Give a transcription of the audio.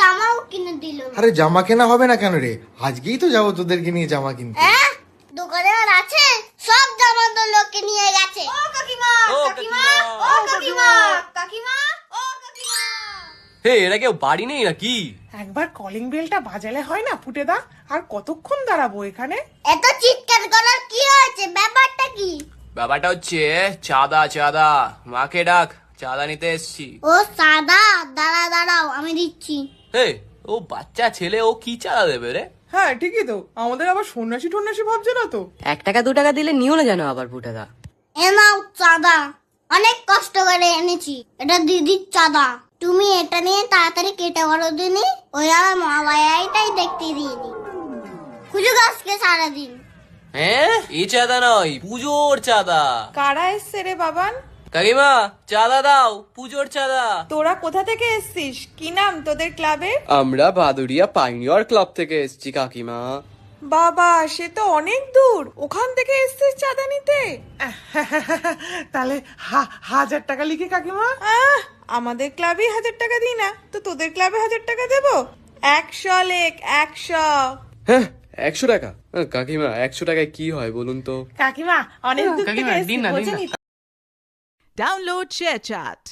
জামাও কিনে দিল। আরে জামা কেনা হবে না কেন রে, আজকেই তো যাবো তোদেরকে নিয়ে জামা কিনতে। দোকানে আর আছে, সব জামা তো লোকে নিয়ে গেছে। ও কাকিমা, কাকিমা, ও কাকিমা, কাকিমা, ও কাকিমা। হে, এরা কেউ বাড়ি নেই নাকি? একবার কলিং বেলটা বাজালে হয় না ফুটেদা? আর কতক্ষণ দাঁড়াবো এখানে? এত চিৎকার করার কি হয়েছে, ব্যাপারটা কি? ব্যাপারটা হচ্ছে চাঁদা মাকে ডাক, চাঁদা নিতে এসছি। ও সাদা, দাঁড়াও আমি দিচ্ছি। হে, ও বাচ্চা ছেলে, ও কি চাঁদা দেবে রে? হ্যাঁ ঠিকই তো, আমাদের আবার সন্ন্যাসী টন্যাসী ভাবছে না তো? 1 টাকা 2 টাকা দিলে নিও না যেন আবার ফুটাদা। এ নাও চাঁদা, অনেক কষ্ট করে এনেছি, এটা দিদির চাঁদা। তুমি এটা নিয়ে তাড়াতাড়ি কেটে বড় দিনি, ওই আমার মা ভাইটাই দেখতে দিয়ে দি। খুঁজো গাছকে সারাদিন। হ্যাঁ, এই চাঁদা নয়, পুজোর চাঁদা। কারা এসছে রে বাবান? কাকিমা, চাঁদা দাও, পুজোর চাঁদা। তোরা কোথা থেকে এসছিস? কি নাম তোদের ক্লাবের? আমরা বাদুড়িয়া পাইনিয়ার ক্লাব থেকে এসেছি কাকিমা। বাবা, সে তো অনেক দূর, ওখান থেকে এসছিস চাঁদা নিতে? তাহলে 1000 টাকা লিখে কাকিমা। আমাদের ক্লাবে 1000 টাকা দিই না, তো তোদের ক্লাবে 1000 টাকা দেবো? 100 লেখ, 100। হ্যাঁ, 100 টাকা? কাকিমা 100 টাকায় কি হয় বলুন তো? কাকিমা অনেক দূর থেকে এসেছি, বোঝেনি তো? Download ShareChat.